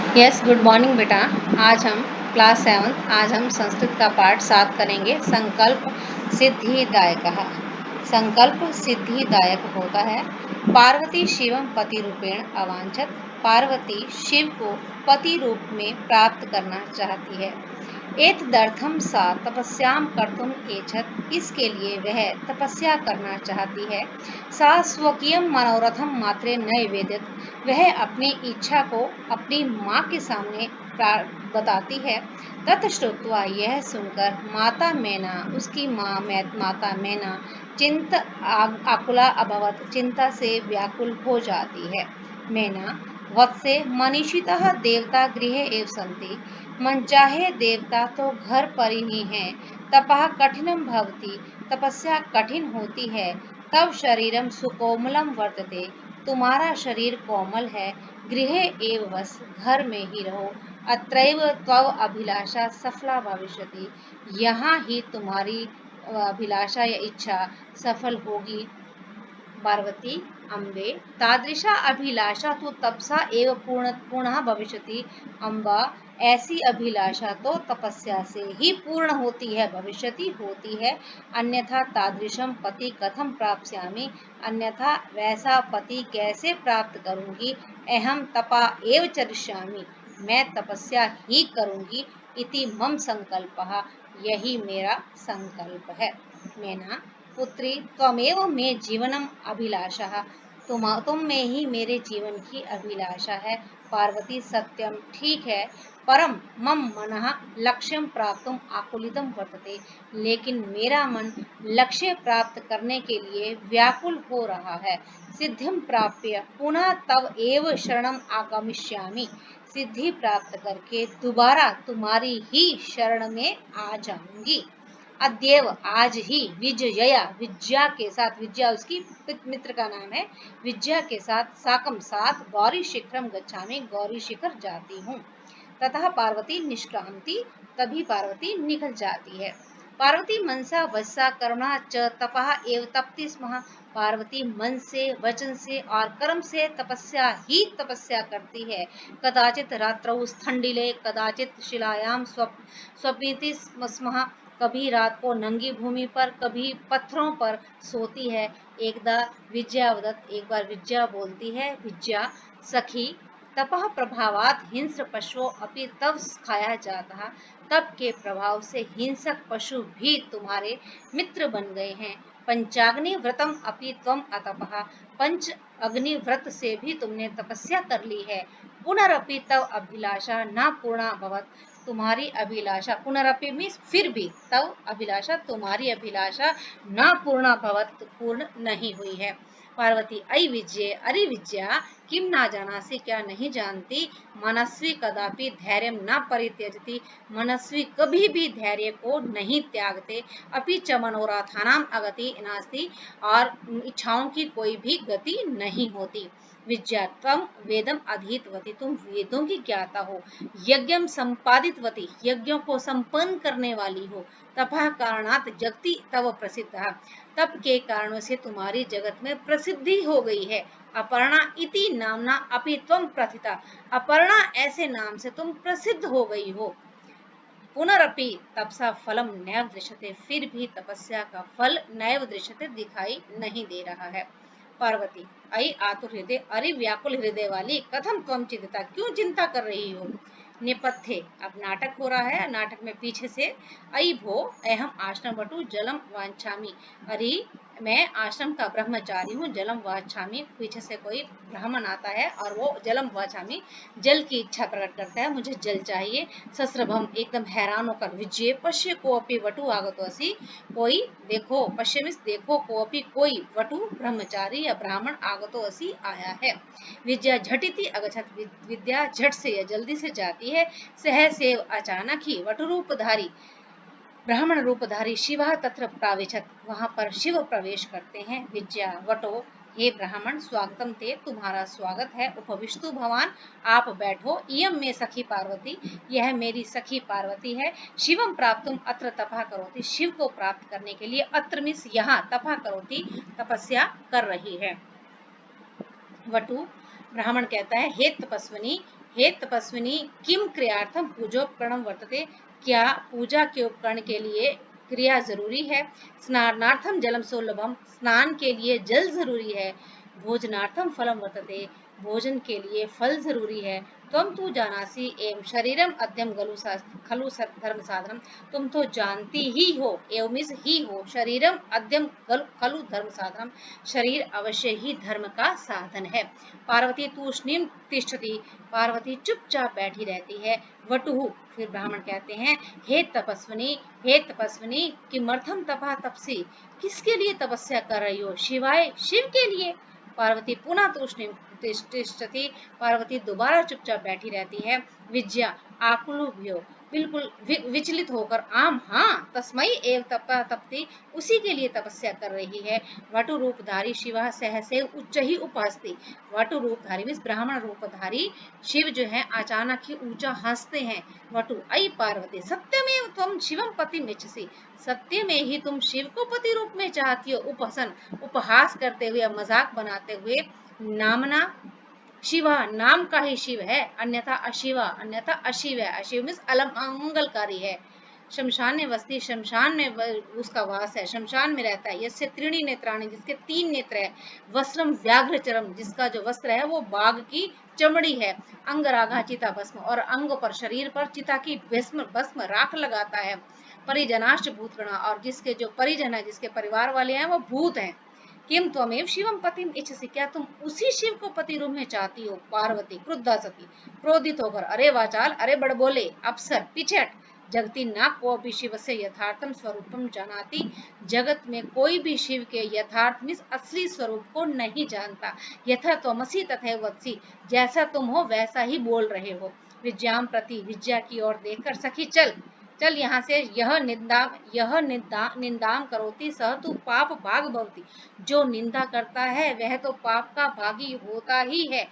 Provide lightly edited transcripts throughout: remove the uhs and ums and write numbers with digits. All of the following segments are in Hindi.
यस, गुड मॉर्निंग बेटा। आज हम क्लास 7 आज हम संस्कृत का पाठ 7 करेंगे। संकल्प सिद्धिदायकः। संकल्प सिद्धिदायक होता है। पार्वती शिवम पति रूपेण अवांछत। पार्वती शिव को पति रूप में प्राप्त करना चाहती है। एतदर्थम सा तपस्याम कर्तुम एच्छत। इसके लिए वह तपस्या करना चाहती है। सा स्वकीयम मनोरथम मात्रे नैवेद्यत। वह अपनी इच्छा को अपनी माँ के सामने बताती है। ततश्रुत्वा यह सुनकर माता मैना उसकी माता मैना चिंत आकुला अभवत। चिंता से व्याकुल हो जाती है। मैना वत्से मनीषितः देवता गृहे एव सन्ति। मनचाहे देवता तो घर पर ही हैं। तपः कठिनम भवति। तपस्या कठिन होती है। तब शरीरम सुकोमलम वर्तते। तुम्हारा शरीर कोमल है। गृहे एव वस। घर में ही रहो। अत्रैव त्वव अभिलाषा सफला भविष्यति। यहाँ ही तुम्हारी अभिलाषा या इच्छा सफल होगी। पार्वती अम्बे तादृशा अभिलाषा तो तपसा एव पूर्ण भविष्यति। अम्बा ऐसी अभिलाषा तो तपस्या से ही पूर्ण होती है, भविष्यति होती है। अन्यथा तादृशम पति कथम प्राप्स्यामि। अन्यथा वैसा पति कैसे प्राप्त करूंगी। अहम तपा एव चरिष्यामि। मैं तपस्या ही करूंगी। इति मम संकल्पः। यही मेरा संकल्प है। मैना पुत्री त्वमेव मे जीवनम अभिलाषः। तुम में ही मेरे जीवन की अभिलाषा है। पार्वती सत्यम ठीक है। परम मम मनः लक्ष्यम प्राप्तुम आकुलितम वर्तते। लेकिन मेरा मन लक्ष्य प्राप्त करने के लिए व्याकुल हो रहा है। सिद्धिम प्राप्य पुनः तव एव शरणम आगमिष्यामि। सिद्धि प्राप्त करके दोबारा तुम्हारी ही शरण में आ जाऊंगी। अद्येव आज ही विजया विद्या के साथ, विद्या उसकी मित्र का नाम है, विद्या के साथ साकम साथ गौरी शिखरम गच्छामि। गौरी शिखर जाती हूँ। तथा पार्वती निष्क्रांति। तभी पार्वती निकल जाती है। पार्वती मनसा वसा करुणा च तपः एव तपति स्म। पार्वती मन से, वचन से और कर्म से तपस्या ही तपस्या करती है। कदाचित रात्रौ स्थंडिले कदाचित शिलायाम स्वपिति स्म। कभी रात को नंगी भूमि पर, कभी पत्थरों पर सोती है। एक बार विद्या बोलती है, विद्या सखी तपः प्रभावात हिंस्र पशु अपि तव खाया जाता। तप के प्रभाव से हिंसक पशु भी तुम्हारे मित्र बन गए हैं। पंचाग्नि व्रतम अपि त्वम अतपः। पंच अग्नि व्रत से भी तुमने तपस्या कर ली है। पुनरपि तव अभिलाषा न पूर्णा भवत। तुम्हारी अभिलाषा, पुनरपि मीन्स फिर भी, तव अभिलाषा तुम्हारी अभिलाषा न पूर्णा भवत, पूर्ण नहीं हुई है। पार्वती अय विजय अरे विद्या किम ना जानासी, क्या नहीं जानती। मनस्वी कदापि धैर्य न परित्यजति। मनस्वी कभी भी धैर्य को नहीं त्यागते। अपि च मनोरथानाम अगति नास्ति। और इच्छाओं की कोई भी गति नहीं होती। विद्या त्वम वेदम अधीतवती। तुम वेदों की ज्ञाता हो। यज्ञम संपादितवती। यज्ञों को संपन्न करने वाली हो। तपः कारणात जगति तव प्रसिद्ध। तप के कारणों से तुम्हारी जगत में प्रसिद्धि हो गई है। अपर्णा इति नामना अपि त्वम प्रथिता। अपर्णा ऐसे नाम से तुम प्रसिद्ध हो गई हो। पुनरपि तपसा फलम नैव दृश्यते। फिर भी तपस्या का फल नैव दृश्यते, दिखाई नहीं दे रहा है। पार्वती अयि आतुर हृदय, अरे व्याकुल हृदय वाली, कथम त्वम चिंता, क्यों चिंता कर रही हो। नेपथ्य, अब नाटक हो रहा है। नाटक में पीछे से अयि भो अहम आश्रम वटु जलम वांछामि। अरे मैं आश्रम का ब्रह्मचारी हूँ, जलम वांछामि। पीछे से कोई ब्राह्मण आता है और वो जलम वांछामि, जल की इच्छा प्रकट करता है, मुझे जल चाहिए। सस्रभम, एकदम हैरान होकर, विजय पश्य कोपि वटु आगतो असि। कोई देखो, पश्य मीन्स देखो, कोपि कोई, वटु ब्रह्मचारी या ब्राह्मण, आगतो असि आया है। विद्या झटिति अगछत। विद्या झट से या जल्दी से जाती है। सहसेव अचानक ही वटुरूपधारी ब्राह्मण रूपधारी शिव तत्र प्राविशत। वहां पर शिव प्रवेश करते हैं। विद्या वटो, हे ब्राह्मण स्वागतम ते, तुम्हारा स्वागत है। उपविष्टु भवान, आप बैठो। इयम में सखी पार्वती, यह मेरी सखी पार्वती है। शिवम प्राप्तुम अत्र तपः करोति। शिव को प्राप्त करने के लिए, अत्र मीन्स यहाँ, तपः करोति तपस्या कर रही है। वटु ब्राह्मण कहता है, हे तपस्विनी, हे तपस्विनी किम क्रियार्थम पूजोपकरणम वर्तते, क्या पूजा के उपकरण के लिए क्रिया जरूरी है। स्नानार्थम जलम सुलभम, स्नान के लिए जल जरूरी है। भोजनार्थम फलम वर्तते, भोजन के लिए फल जरूरी है। तुम तू जानासी एवं शरीरम अद्यम खलु धर्म साधनम, तुम तो जानती ही हो, एवं ही हो, शरीरम अद्यम खलु धर्म साधनम, शरीर अवश्य ही धर्म का साधन है। पार्वती तूष्णीम तिष्ठति, पार्वती चुपचाप बैठी रहती है। वटुहु, फिर ब्राह्मण कहते हैं, हे तपस्विनी किमर्थम तपा तपसी, किसके लिए तपस्या कर रही हो। शिवाय, शिव के लिए। पार्वती पुनः तूष्णीम तिष्ठति, पार्वती दोबारा चुपचाप बैठी रहती है। विज्ञा आकुलभ्यो, बिल्कुल विचलित होकर, आम हाँ, तस्मय एव तपा तपति, उसी के लिए तपस्या कर रही है। वटु रूपधारी शिवा सहसे उच्च ही उपहस्ति, वटु रूपधारी मीन्स ब्राह्मण रूपधारी शिव जो है अचानक ही ऊंचा हंसते हैं। वटु अई पार्वती सत्यमेव तुम शिवम पति मिच्छसी, सत्य में ही तुम शिव को पति रूप में चाहती हो। उपहसन, उपहास करते हुए, मजाक बनाते हुए। नामना शिवा, नाम का ही शिव है, अन्यथा अशिवा, अन्यथा अशिव है। अशिव मीन्स अमंगलकारी है। शमशान में वस्ती, शमशान में उसका वास है, शमशान में रहता है। यस्य त्रीणी नेत्राणि, जिसके 3 नेत्र है। वस्त्रम व्याघ्र चरम, जिसका जो वस्त्र है वो बाघ की चमड़ी है। अंगरागा चिता भस्म, और अंग पर, शरीर पर चिता की भस्म राख लगाता है। परिजनाश्च भूतगणा, और जिसके जो परिजन है, जिसके परिवार वाले हैं, वो भूत हैं। किम त्वमेव शिवम पतिम इच्छसि, क्या तुम उसी शिव को पति रूप में चाहती हो। पार्वती क्रुद्धा सती, क्रोधित होकर, अरे वाचाल, अरे बड़बोले अप्सर, पीछे हट। जगति न कोऽपि शिव से यथार्थम स्वरूपम जानाति, जगत में कोई भी शिव के यथार्थ मीन्स असली स्वरूप को नहीं जानता। यथा त्वमसि तथैव वदसि, जैसा तुम हो वैसा ही बोल रहे हो। विज्ञाम प्रति, विद्या की ओर देखकर, सखी चल चल यहाँ से, निंदाम करोति सह तू पाप भाग भवति, जो निंदा करता है वह तो पाप का भागी होता ही है।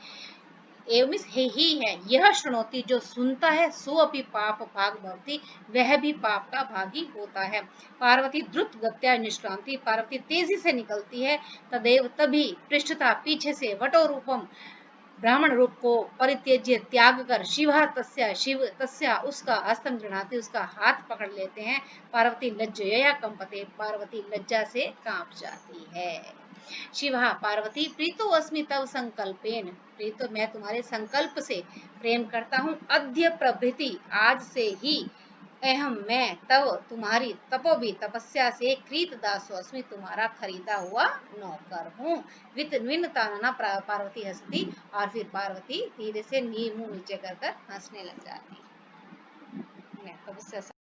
एवं ही है, यह श्रृणोति, जो सुनता है, सो अपि पाप भाग भवति, वह भी पाप का भागी होता है। पार्वती द्रुत गत्या निष्क्रांति, पार्वती तेजी से निकलती है। तदेव, तभी, पृष्ठता, पीछे से, वटो रूपम, ब्राह्मण रूप को परित्यज्य त्याग कर, शिव तस्या, उसका हस्तम गृणाति, उसका हाथ पकड़ लेते हैं। पार्वती लज्जया कंपते, पार्वती लज्जा से कांप जाती है। शिवा, पार्वती प्रीतो अस्मि तव संकल्पेन, प्रीतो मैं तुम्हारे संकल्प से प्रेम करता हूँ। अद्य प्रभृति, आज से ही। अहम मैं, तव तुम्हारी, तपोभी तपस्या से, क्रीत दासो अस्मि तुम्हारा खरीदा हुआ नौकर हूँ। विनतानना, पार्वती हंसती, और फिर पार्वती धीरे से मुंह नीचे कर हंसने लग जाती है।